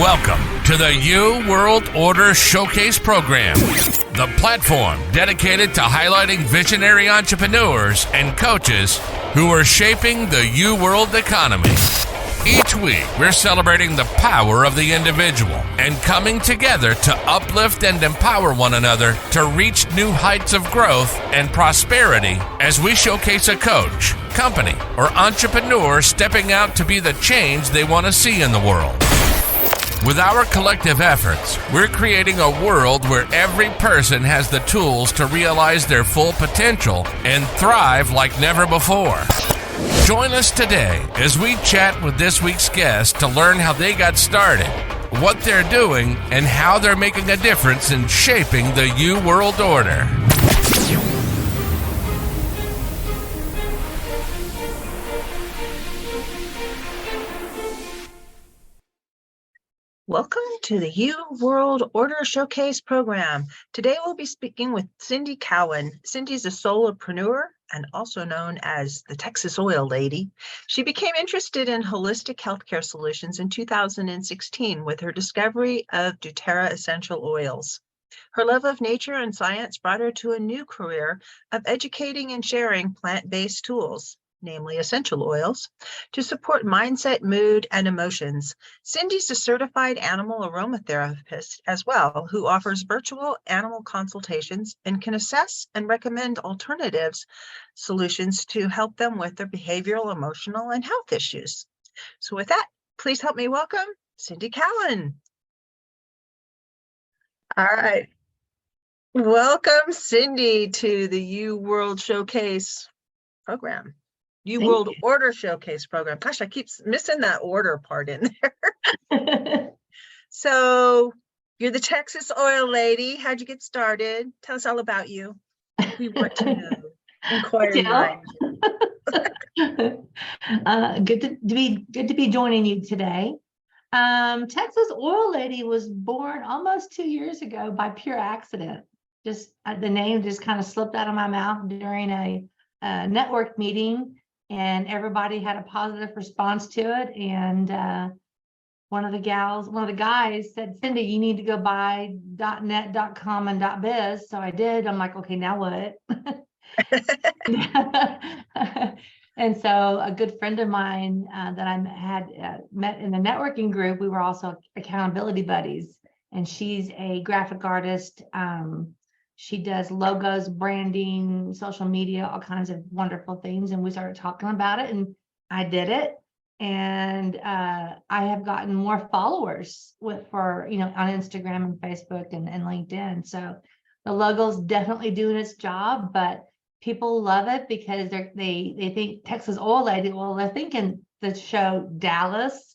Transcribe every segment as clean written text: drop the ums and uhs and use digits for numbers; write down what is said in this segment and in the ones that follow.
Welcome to the U World Order Showcase Program, the platform dedicated to highlighting visionary entrepreneurs and coaches who are shaping the U World economy. Each week, we're celebrating the power of the individual and coming together to uplift and empower one another to reach new heights of growth and prosperity as we showcase a coach, company, or entrepreneur stepping out to be the change they want to see in the world. With our collective efforts, we're creating a world where every person has the tools to realize their full potential and thrive like never before. Join us today as we chat with this week's guest to learn how they got started, what they're doing, and how they're making a difference in shaping the U World Order. Welcome to the U World Order Showcase Program. Today we'll be speaking with Cindy Cowan. Cindy's a solopreneur and also known as the Texas Oil Lady. She became interested in holistic healthcare solutions in 2016 with her discovery of DōTERRA Essential oils. Her love of nature and science brought her to a new career of educating and sharing plant-based tools, namely essential oils, to support mindset, mood, and emotions. Cindy's a certified animal aromatherapist as well, who offers virtual animal consultations and can assess and recommend alternatives, solutions to help them with their behavioral, emotional, and health issues. So with that, please help me welcome Cindy Cowan. All right. Welcome, Cindy, to the U World Showcase program. U World Order Showcase program. Gosh, I keep missing that order part in there. So you're the Texas Oil Lady. How'd you get started? Tell us all about you. We want to know. Inquiry mind. Good to be joining you today. Texas Oil Lady was born almost 2 years ago by pure accident. Just the name just kind of slipped out of my mouth during a network meeting. And everybody had a positive response to it. And one of the guys said, Cindy, you need to go buy .net, .com, and .biz. So I did. I'm like, okay, now what? And so a good friend of mine that I had met in the networking group, we were also accountability buddies. And she's a graphic artist. She does logos, branding, social media, all kinds of wonderful things. And we started talking about it, and I did it. And I have gotten more followers on Instagram and Facebook and LinkedIn. So the logo's definitely doing its job, but people love it because they think Texas Oil Lady. Well, they're thinking the show Dallas.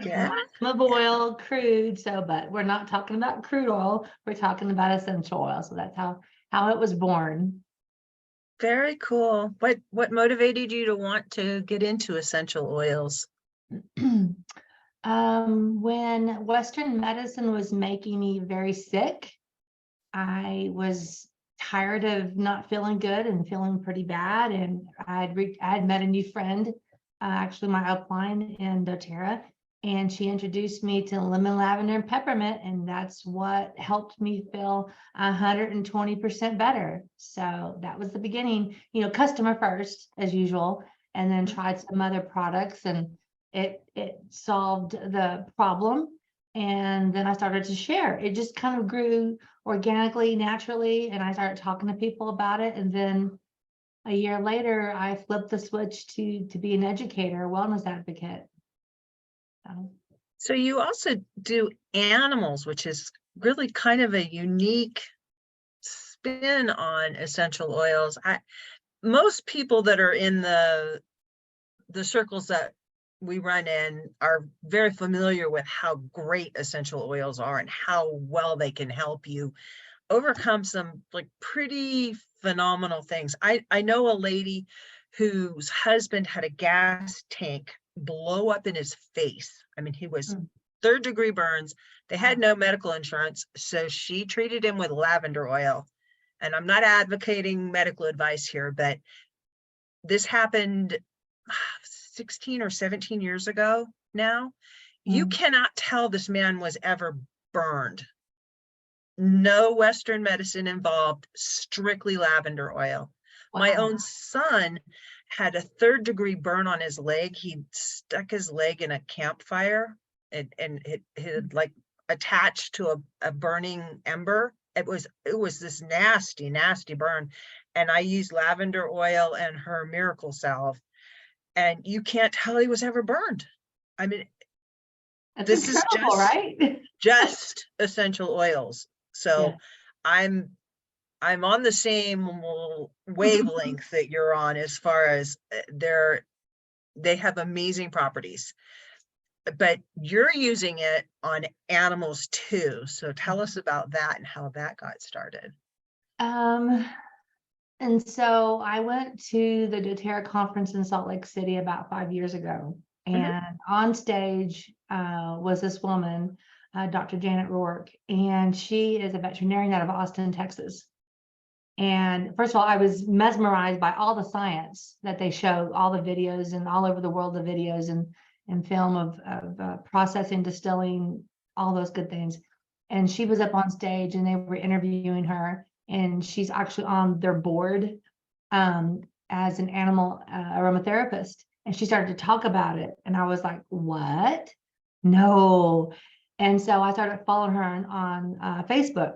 Yeah. Olive oil, crude. But we're not talking about crude oil. We're talking about essential oil. So that's how it was born. Very cool. What motivated you to want to get into essential oils? When Western medicine was making me very sick, I was tired of not feeling good and feeling pretty bad. And I had met a new friend, actually my upline in DōTERRA. And she introduced me to lemon, lavender, and peppermint, and that's what helped me feel 120% better. So that was the beginning, customer first, as usual, and then tried some other products, and it solved the problem. And then I started to share. It just kind of grew organically, naturally, and I started talking to people about it. And then a year later, I flipped the switch to be an educator, a wellness advocate. So you also do animals, which is really kind of a unique spin on essential oils. Most people that are in the circles that we run in are very familiar with how great essential oils are and how well they can help you overcome some pretty phenomenal things. I know a lady whose husband had a gas tank blow up in his face. I mean, he was 3rd-degree burns. They had no medical insurance, so she treated him with lavender oil. And I'm not advocating medical advice here, but this happened 16 or 17 years ago now. You cannot tell this man was ever burned. No Western medicine involved, strictly lavender oil. My Wow. own son had a 3rd-degree burn on his leg. He stuck his leg in a campfire and it had like attached to a burning ember. It was this nasty, nasty burn. And I used lavender oil and her miracle salve. And you can't tell he was ever burned. I mean, That's this is incredible, right? just essential oils. So Yeah. I'm on the same wavelength that you're on as far as they have amazing properties, but you're using it on animals too. So tell us about that and how that got started. And so I went to the DōTERRA conference in Salt Lake City about 5 years ago. And on stage was this woman, Dr. Janet Rourke, and she is a veterinarian out of Austin, Texas. And first of all, I was mesmerized by all the science that they show, all the videos and all over the world, the videos and film of processing, distilling, all those good things. And she was up on stage and they were interviewing her, and she's actually on their board as an animal aromatherapist. And she started to talk about it. And I was like, what? No. And so I started following her on Facebook.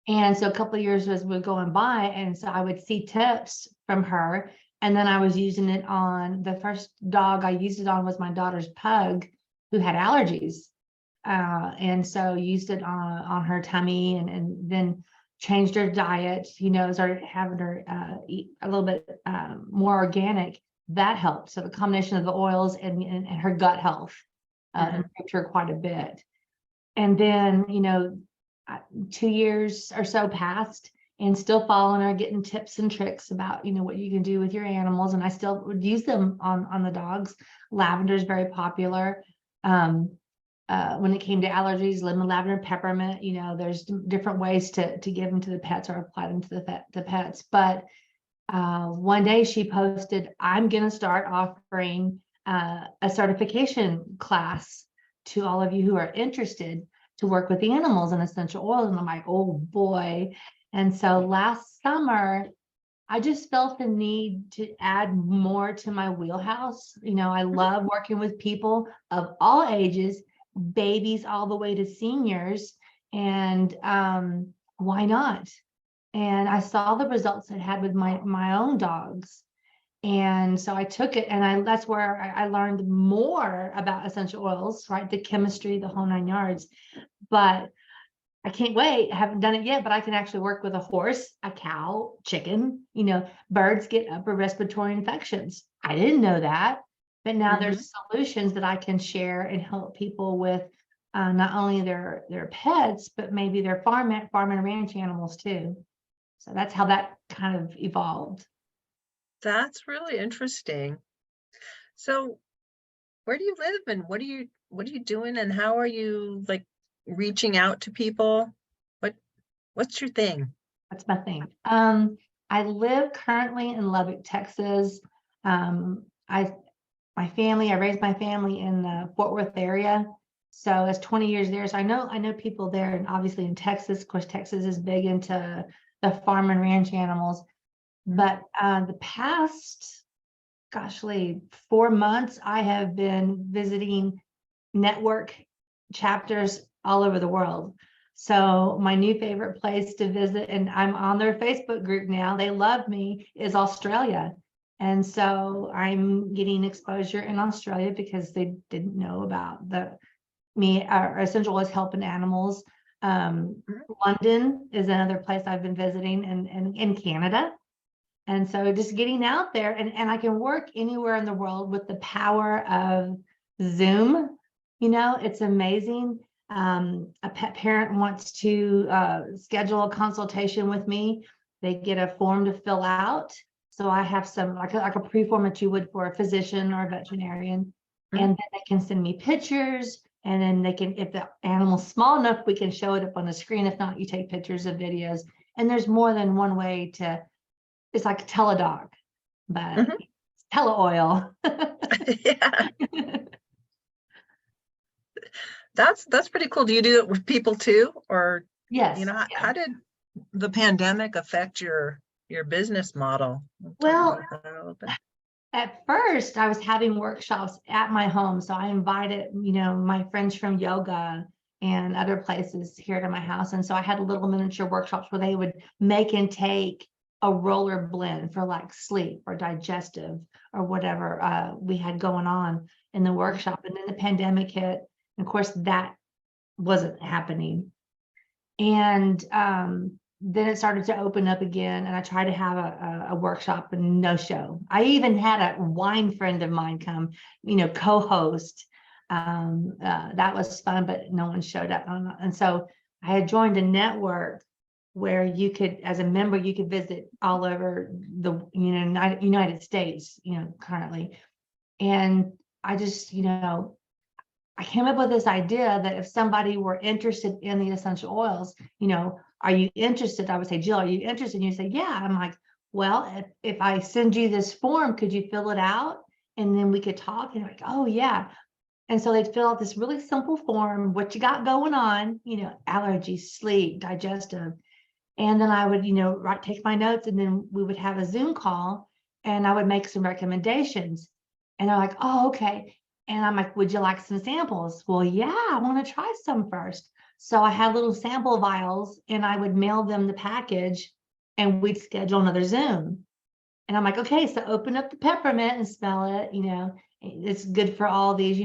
And so a couple of years was going by, and so I would see tips from her, and then I was using it on the first dog I used it on was my daughter's pug who had allergies, and so used it on her tummy, and then changed her diet. Started having her eat a little bit more organic. That helped. So the combination of the oils and her gut health improved her quite a bit. And then 2 years or so passed, and still following her, getting tips and tricks about, what you can do with your animals. And I still would use them on the dogs. Lavender is very popular. When it came to allergies, lemon, lavender, peppermint, there's different ways to give them to the pets or apply them to the pets. But one day she posted, I'm going to start offering a certification class to all of you who are interested to work with the animals and essential oils. And I'm like, oh boy. And so last summer, I just felt the need to add more to my wheelhouse. I love working with people of all ages, babies all the way to seniors. And why not? And I saw the results it had with my own dogs. And so I took it, and that's where I learned more about essential oils, right? The chemistry, the whole 9 yards. But I can't wait. I haven't done it yet, but I can actually work with a horse, a cow, chicken. Birds get upper respiratory infections. I didn't know that, but now there's solutions that I can share and help people with, not only their pets, but maybe their farm and ranch animals too. So that's how that kind of evolved. That's really interesting. So where do you live, and what are you doing, and how are you like reaching out to people? What's your thing? That's my thing. I live currently in Lubbock, Texas. I raised my family in the Fort Worth area. So it's 20 years there. So I know people there, and obviously in Texas. Of course, Texas is big into the farm and ranch animals. But the past, 4 months, I have been visiting network chapters all over the world. So my new favorite place to visit, and I'm on their Facebook group now, they love me, is Australia. And so I'm getting exposure in Australia because they didn't know about our essential oils helping animals. London is another place I've been visiting, and in Canada. And so just getting out there, and I can work anywhere in the world with the power of Zoom. It's amazing. A pet parent wants to schedule a consultation with me. They get a form to fill out. So I have some like a pre-form that you would for a physician or a veterinarian. And then they can send me pictures, and then they can, if the animal's small enough, we can show it up on the screen. If not, you take pictures of videos. And there's more than one way to, it's like Teledog, but it's tele oil. Yeah. That's pretty cool. Do you do it with people too? Or, Yes. how did the pandemic affect your business model? We'll talk Well, about that a little bit. at first I was having workshops at my home. So I invited, my friends from yoga and other places here to my house. And so I had little miniature workshops where they would make and take a roller blend for like sleep or digestive or whatever we had going on in the workshop. And then the pandemic hit. And of course, that wasn't happening. And then it started to open up again, and I tried to have a workshop and no show. I even had a wine friend of mine come, co-host. That was fun, but no one showed up. And so I had joined a network where you could, as a member, you could visit all over the United States, currently. And I just, I came up with this idea that if somebody were interested in the essential oils, are you interested? I would say, Jill, are you interested? And you say, yeah. I'm like, well, if I send you this form, could you fill it out? And then we could talk. And like, oh yeah. And so they'd fill out this really simple form, what you got going on, allergies, sleep, digestive. And then I would, take my notes, and then we would have a Zoom call and I would make some recommendations. And they're like, oh, okay. And I'm like, would you like some samples? Well, yeah, I want to try some first. So I had little sample vials and I would mail them the package and we'd schedule another Zoom. And I'm like, okay, so open up the peppermint and smell it. It's good for all these,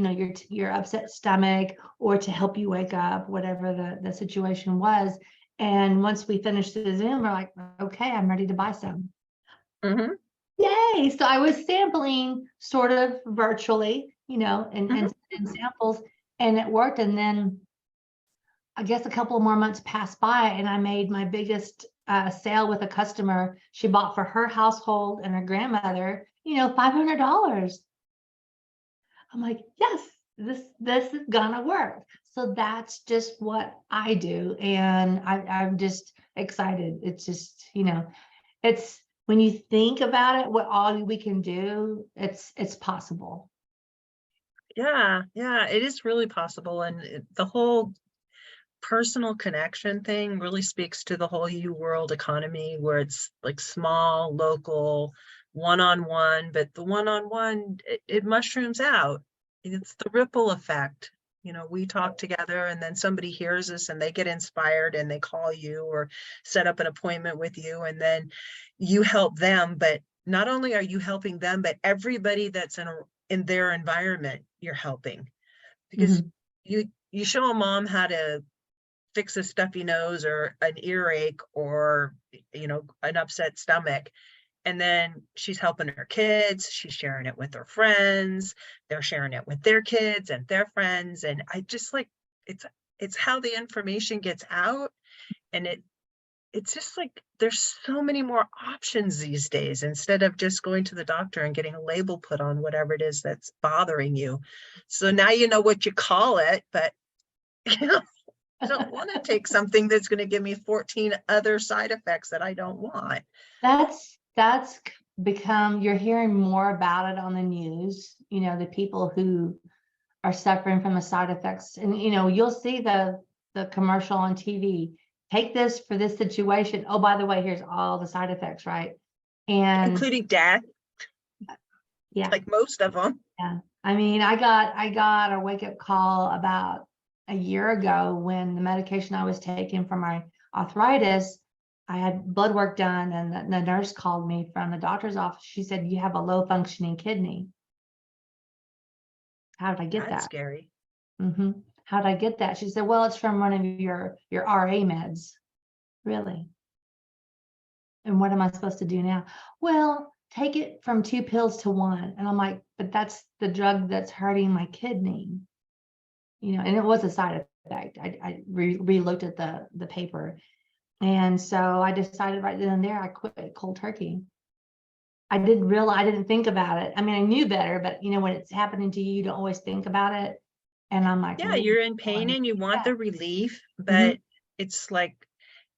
your upset stomach or to help you wake up, whatever the situation was. And once we finished the Zoom, we're like, okay, I'm ready to buy some. Mm-hmm. Yay. So I was sampling sort of virtually, and samples, and it worked. And then I guess a couple more months passed by and I made my biggest sale with a customer. She bought for her household and her grandmother, $500. I'm like, yes, this is gonna work. So that's just what I do. And I'm just excited. It's just, it's when you think about it, what all we can do, it's possible. Yeah, it is really possible. And the whole personal connection thing really speaks to the whole world economy, where it's like small, local, one-on-one, but the one-on-one, it mushrooms out. It's the ripple effect. We talk together and then somebody hears us and they get inspired and they call you or set up an appointment with you, and then you help them. But not only are you helping them, but everybody that's in their environment, you're helping, because you show a mom how to fix a stuffy nose or an earache or an upset stomach, and then she's helping her kids, she's sharing it with her friends, they're sharing it with their kids and their friends. And I just like, it's how the information gets out. And it's just like there's so many more options these days, instead of just going to the doctor and getting a label put on whatever it is that's bothering you. So now you know what you call it, but I don't want to take something that's going to give me 14 other side effects that I don't want. That's become, you're hearing more about it on the news, the people who are suffering from the side effects. And, you'll see the commercial on TV, take this for this situation. Oh, by the way, here's all the side effects, right? And including death. Yeah. Like most of them. Yeah. I mean, I got a wake-up call about a year ago when the medication I was taking for my arthritis, I had blood work done, and the nurse called me from the doctor's office. She said, you have a low functioning kidney. How did I get that? That's scary. How did I get that? She said, well, it's from one of your RA meds. Really? And what am I supposed to do now? Well, take it from 2 pills to 1. And I'm like, but that's the drug that's hurting my kidney. And it was a side effect. I re-looked at the paper. And so I decided right then and there, I quit cold turkey. I didn't think about it. I mean, I knew better, but when it's happening to you, you don't always think about it. And I'm like, yeah, you're in pain and you want the relief, but it's like,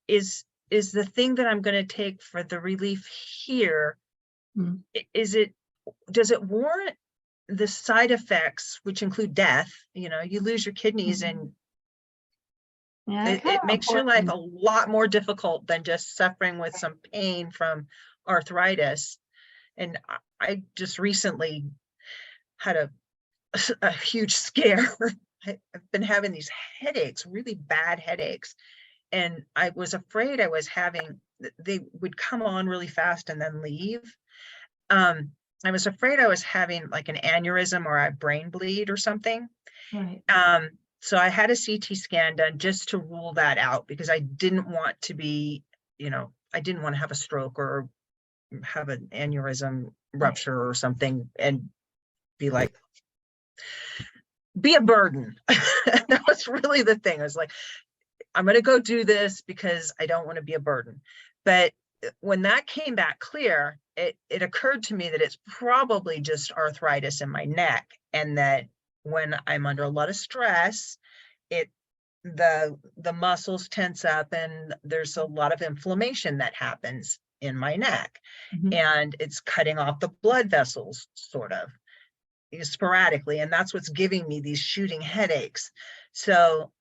is the thing that I'm going to take for the relief here, does it warrant the side effects, which include death, you know, you lose your kidneys, and Yeah, it makes your life a lot more difficult than just suffering with some pain from arthritis. And I just recently had a huge scare. I've been having these headaches, really bad headaches. And I was afraid I was having, they would come on really fast and then leave. I was afraid I was having like an aneurysm or a brain bleed or something. Right. So I had a CT scan done just to rule that out, because I didn't want to be, you know, I didn't want to have a stroke or have an aneurysm rupture or something and be like, be a burden. That was really the thing. I was like, I'm going to go do this because I don't want to be a burden. But when that came back clear, it occurred to me that it's probably just arthritis in my neck, and that when I'm under a lot of stress, the muscles tense up and there's a lot of inflammation that happens in my neck. And it's cutting off the blood vessels sort of sporadically, and that's what's giving me these shooting headaches. So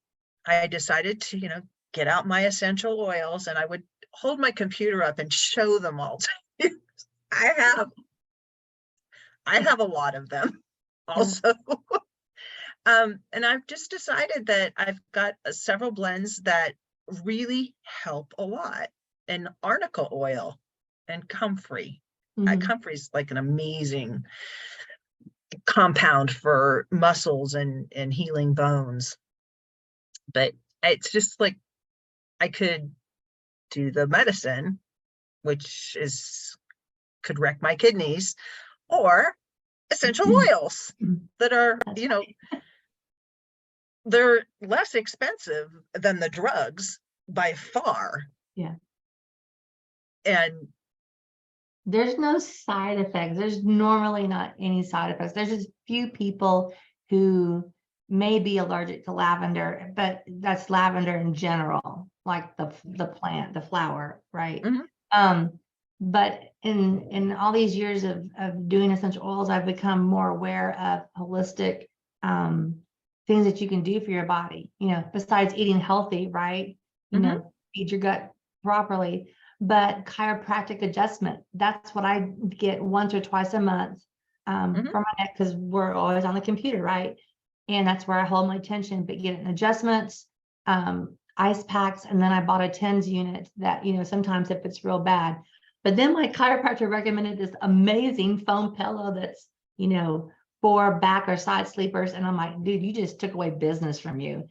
I decided to, you know, get out my essential oils, and I would hold my computer up and show them all to you. I have a lot of them also. And I've just decided that I've got several blends that really help a lot. And arnica oil and comfrey. Comfrey is like an amazing compound for muscles and healing bones. But it's just like, I could do the medicine, which could wreck my kidneys, or essential oils that are, you know, they're less expensive than the drugs by far. Yeah. And there's no side effects. There's normally not any side effects. There's just few people who may be allergic to lavender, but that's lavender in general, like the plant, the flower, right? But in all these years of doing essential oils, I've become more aware of holistic things that you can do for your body, you know, besides eating healthy, right? You know, feed your gut properly. But chiropractic adjustment, that's what I get once or twice a month for my neck, because we're always on the computer, right? And that's where I hold my tension, but getting adjustments, ice packs, and then I bought a TENS unit that, you know, sometimes if it's real bad. But then my chiropractor recommended this amazing foam pillow that's, you know, for back or side sleepers. And I'm like, dude, you just took away business from you.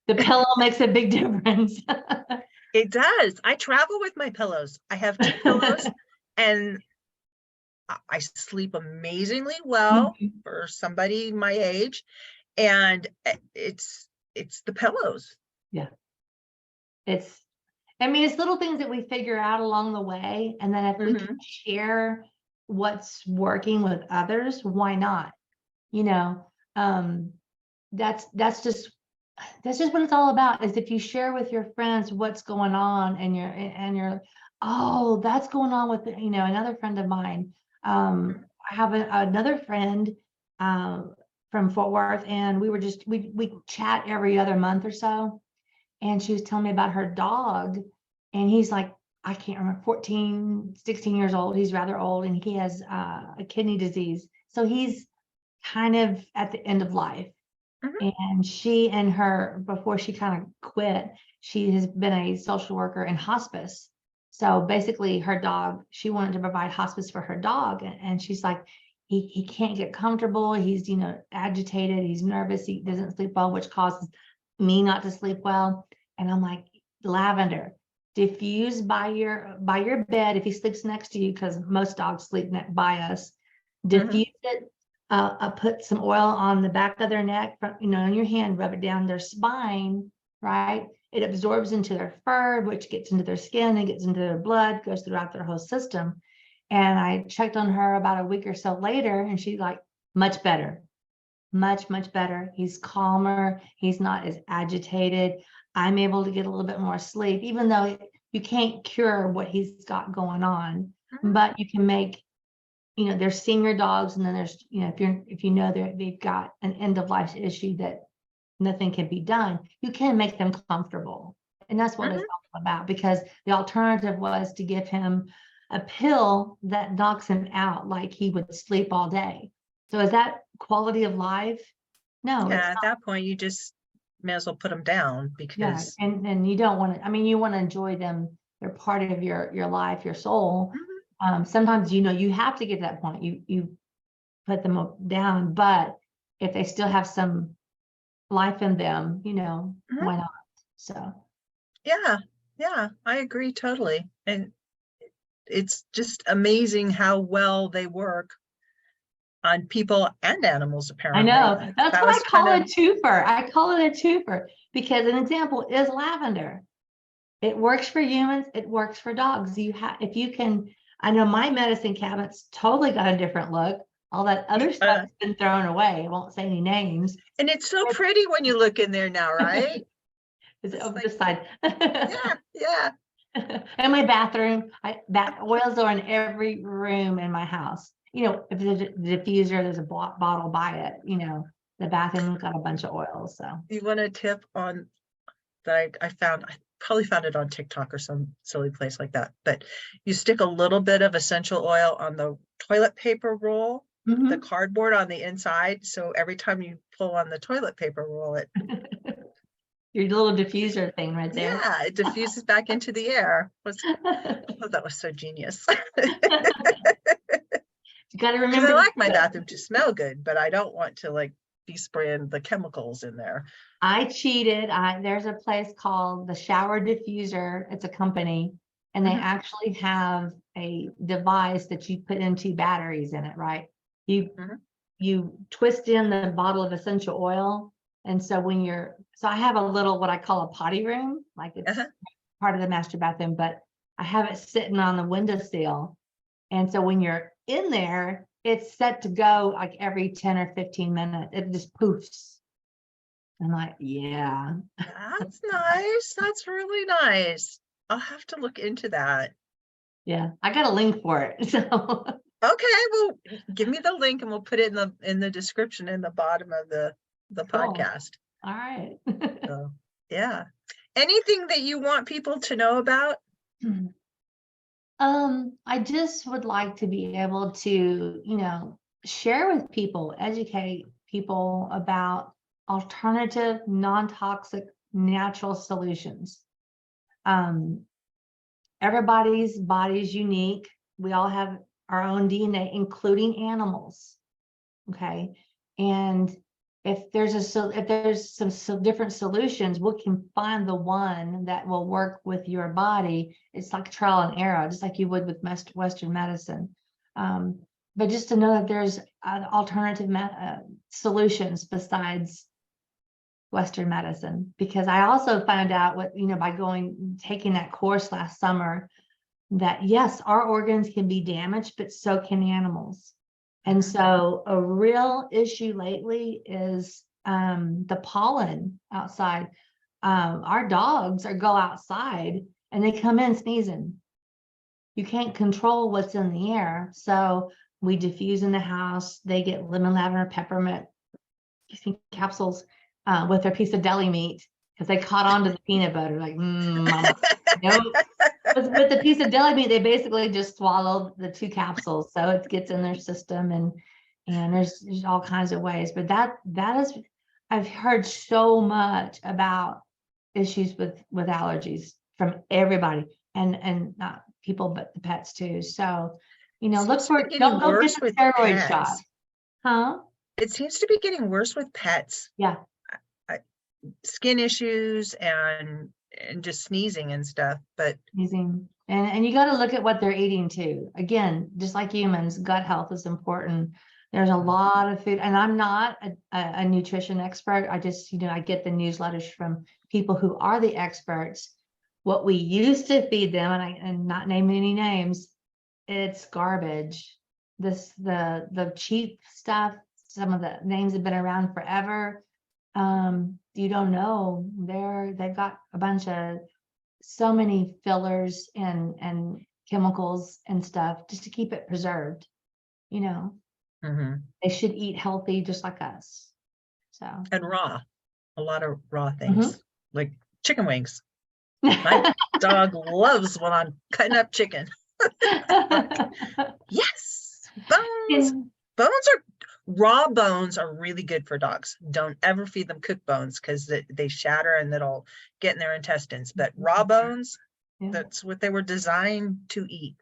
The pillow makes a big difference. It does. I travel with my pillows. I have 2 pillows, and I sleep amazingly well for somebody my age. And it's the pillows. Yeah. I mean, it's little things that we figure out along the way. And then if we can share what's working with others, why not? You know, that's just what it's all about, is if you share with your friends what's going on, and you're, oh, that's going on with, you know, another friend of mine. I have another friend from Fort Worth, and we chat every other month or so. And she was telling me about her dog, and he's like, I can't remember, 14, 16 years old. He's rather old, and he has a kidney disease. So he's kind of at the end of life. And she and her, before she kind of quit, she has been a social worker in hospice. So basically her dog, she wanted to provide hospice for her dog. And she's like, he can't get comfortable. He's, you know, agitated. He's nervous. He doesn't sleep well, which causes me not to sleep well. And I'm like, lavender, diffuse by your bed if he sleeps next to you, because most dogs sleep by us. Diffuse it. Put some oil on the back of their neck, you know, on your hand, rub it down their spine, right? It absorbs into their fur, which gets into their skin and gets into their blood, goes throughout their whole system. And I checked on her about a week or so later, and she's like, much better, much better. He's calmer. He's not as agitated. I'm able to get a little bit more sleep, even though you can't cure what he's got going on, but you can make there's senior dogs, and then there's, if you know they've got an end of life issue that nothing can be done, you can make them comfortable. And that's what it's all about, because the alternative was to give him a pill that knocks him out like he would sleep all day. So is that quality of life? No, it's Yeah, at that point, you just may as well put them down yeah. because And you don't want to, you want to enjoy them. They're part of your life, your soul. Sometimes, you have to get to that point. You put them down, but if they still have some life in them, why not? So yeah, I agree totally. And it's just amazing how well they work on people and animals, I apparently. know. That's That what I was call kind a of, twofer. I call it a twofer because an example is lavender. It works for humans. It works for dogs. If you can, I know my medicine cabinet's totally got a different look. All that other stuff's been thrown away. I won't say any names. and it's so pretty when you look in there now, right? Is it It's over like, this side? yeah. In my bathroom, oils are in every room in my house. If there's a diffuser, there's a bottle by it. The bathroom's got a bunch of oils. So You want a tip on that I found? I probably found it on TikTok or some silly place like that. But you stick a little bit of essential oil on the toilet paper roll, the cardboard on the inside. So every time you pull on the toilet paper roll, it your little diffuser thing right there. yeah, it diffuses back into the air. Oh, that was so genius. You got to Because remember. I like my bathroom to smell good, but I don't want to be spraying the chemicals in there. I cheated. There's a place called the Shower Diffuser. It's a company, and they actually have a device that you put in 2 batteries in it, right? You twist in the bottle of essential oil. And so so I have a little, what I call a potty room, like it's part of the master bathroom, but I have it sitting on the windowsill. And so when you're in there, it's set to go like every 10 or 15 minutes. It just poofs. I'm like, yeah. That's nice. That's really nice. I'll have to look into that. Yeah, I got a link for it. So Okay, well, give me the link and we'll put it in the description in the bottom of the cool. podcast. All right. So yeah. Anything that you want people to know about? I just would like to be able to, share with people, educate people about alternative, non-toxic, natural solutions. Everybody's body is unique. We all have our own DNA, including animals. Okay. And if there's some different solutions, we can find the one that will work with your body. It's like trial and error, just like you would with Western medicine. But just to know that there's alternative solutions besides Western medicine, because I also found out by taking that course last summer, that yes, our organs can be damaged, but so can animals. And so a real issue lately is the pollen outside. Our dogs go outside and they come in sneezing. You can't control what's in the air. So we diffuse in the house. They get lemon, lavender, peppermint capsules with their piece of deli meat because they caught on to the peanut butter. Like, mama. Nope. With the piece of deli meat, they basically just swallowed the 2 capsules, so it gets in their system, and there's all kinds of ways. But that is, I've heard so much about issues with allergies from everybody, and not people, but the pets too. So, look for don't get the steroid shot, huh? It seems to be getting worse with pets. Yeah, skin issues and just sneezing and stuff. But sneezing. And you got to look at what they're eating too. Again, just like humans, gut health is important. There's a lot of food, and I'm not a nutrition expert. I just, I get the newsletters from people who are the experts. What we used to feed them, and not naming any names, it's garbage. The cheap stuff, some of the names have been around forever. You don't know. They've got a bunch of so many fillers and chemicals and stuff just to keep it preserved. you know, Hmm. they should eat healthy just like us. So. And raw, a lot of raw things, Mhm. like chicken wings. My dog loves when I'm cutting up chicken. Yes, bones. And- Raw bones are really good for dogs. Don't ever feed them cooked bones because they shatter and that'll get in their intestines. But raw bones, yeah. that's what they were designed to eat.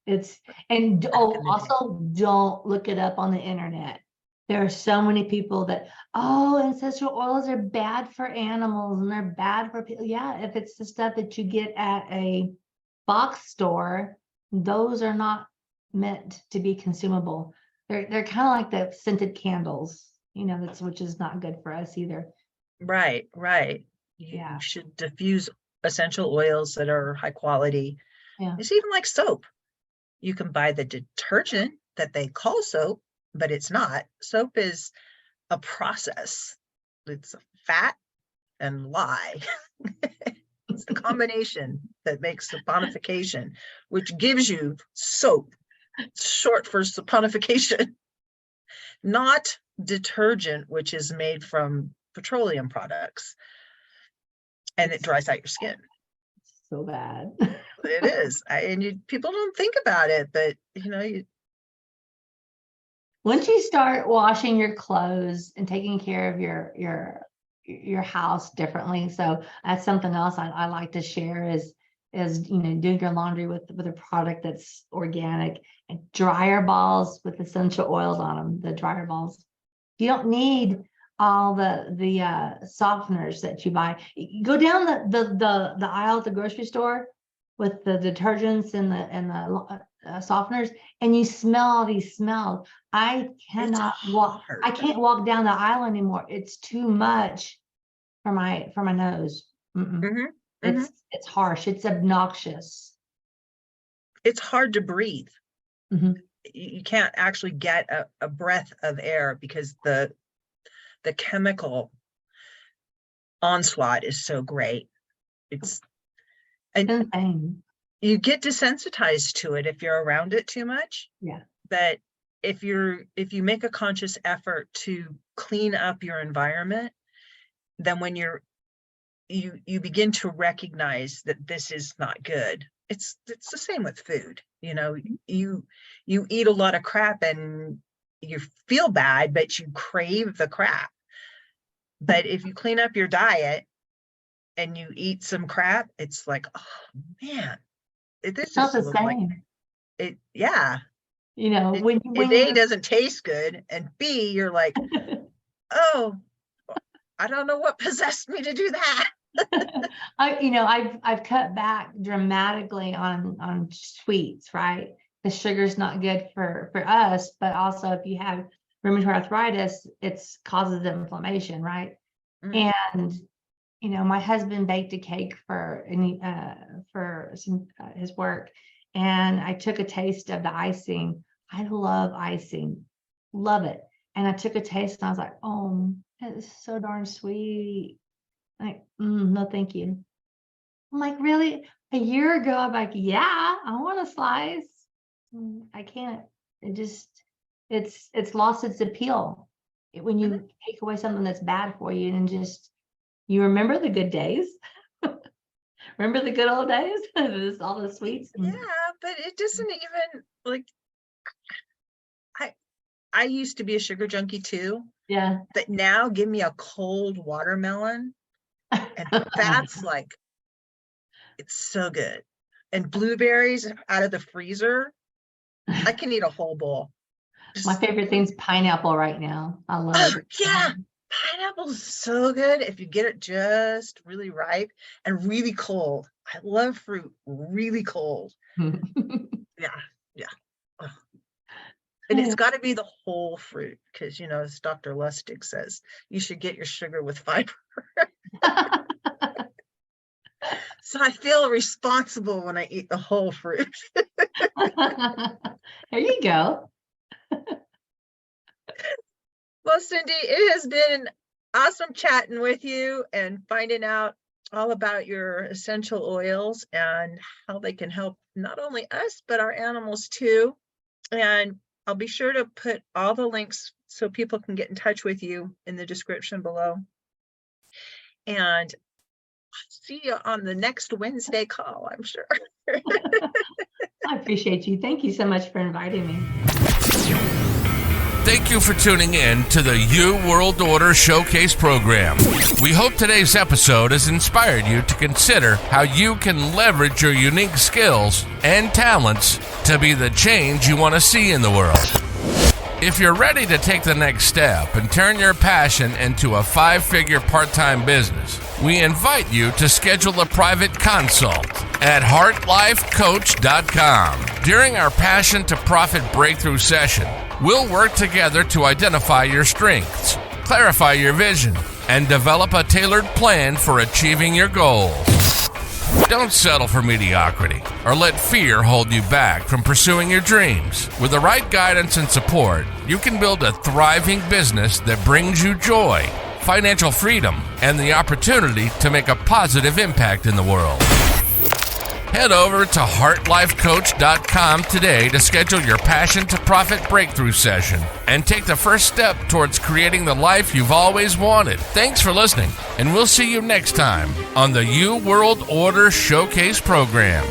It's, and Back in the day. also don't look it up on the internet. There are so many people that, oh, essential oils are bad for animals and they're bad for people. Yeah, if it's the stuff that you get at a box store, those are not meant to be consumable. They're kind of like the scented candles, you know, which is not good for us either. Right. You Yeah. should diffuse essential oils that are high quality. Yeah. It's even like soap. You can buy the detergent that they call soap, but it's not. Soap is a process. It's fat and lye. It's the combination that makes saponification, which gives you soap. It's short for saponification, not detergent, which is made from petroleum products, and it dries out your skin. So bad. It is, people don't think about it, but Once you start washing your clothes and taking care of your house differently, so that's something else I like to share is doing your laundry with a product that's organic, and dryer balls with essential oils on them. The dryer balls, you don't need all the softeners that you buy. You go down the aisle at the grocery store with the detergents and the softeners, and you smell all these smells. I cannot walk. I can't walk down the aisle anymore. It's too much for my nose. It's harsh. It's obnoxious. It's hard to breathe. Mhm. You can't actually get a breath of air because the chemical onslaught is so great. It's insane. You get desensitized to it if you're around it too much. Yeah. But if you make a conscious effort to clean up your environment, then when you begin to recognize that this is not good. It's the same with food. You eat a lot of crap and you feel bad, but you crave the crap. But if you clean up your diet and you eat some crap, it's like, oh man, this Not is the same. it. Yeah. When A, doesn't taste good, and B, you're like, oh, I don't know what possessed me to do that. I've cut back dramatically on sweets, right? The sugar's not good for us, but also if you have rheumatoid arthritis, it causes inflammation, right? Mm. And my husband baked a cake for his work, and I took a taste of the icing. I love icing, love it. And I took a taste and I was like, oh, it's so darn sweet. Like, no, thank you. I'm like, really? A year ago, I'm like, yeah, I want a slice. I can't. It's lost its appeal. When you take away something that's bad for you, and just you remember the good days. Remember the good old days? All the sweets. Yeah, but it doesn't even like. I used to be a sugar junkie too. Yeah. But now give me a cold watermelon, and that's like, it's so good. And blueberries out of the freezer, I can eat a whole bowl. My favorite thing's pineapple right now. I love it. Yeah, pineapple is so good if you get it just really ripe and really cold. I love fruit really cold. Yeah. Ugh. And it's got to be the whole fruit because, as Dr. Lustig says, you should get your sugar with fiber. So I feel responsible when I eat the whole fruit. There you go. Well, Cindy, it has been awesome chatting with you and finding out all about your essential oils and how they can help not only us, but our animals too. And I'll be sure to put all the links so people can get in touch with you in the description below. And see you on the next Wednesday call, I'm sure. I appreciate you. Thank you so much for inviting me. Thank you for tuning in to the You World Order Showcase program. We hope today's episode has inspired you to consider how you can leverage your unique skills and talents to be the change you want to see in the world. If you're ready to take the next step and turn your passion into a 5-figure part-time business, we invite you to schedule a private consult at heartlifecoach.com. During our Passion to Profit breakthrough session, we'll work together to identify your strengths, clarify your vision, and develop a tailored plan for achieving your goals. Don't settle for mediocrity or let fear hold you back from pursuing your dreams. With the right guidance and support, you can build a thriving business that brings you joy, financial freedom, and the opportunity to make a positive impact in the world. Head over to heartlifecoach.com today to schedule your Passion to Profit breakthrough session and take the first step towards creating the life you've always wanted. Thanks for listening, and we'll see you next time on the You World Order Showcase program.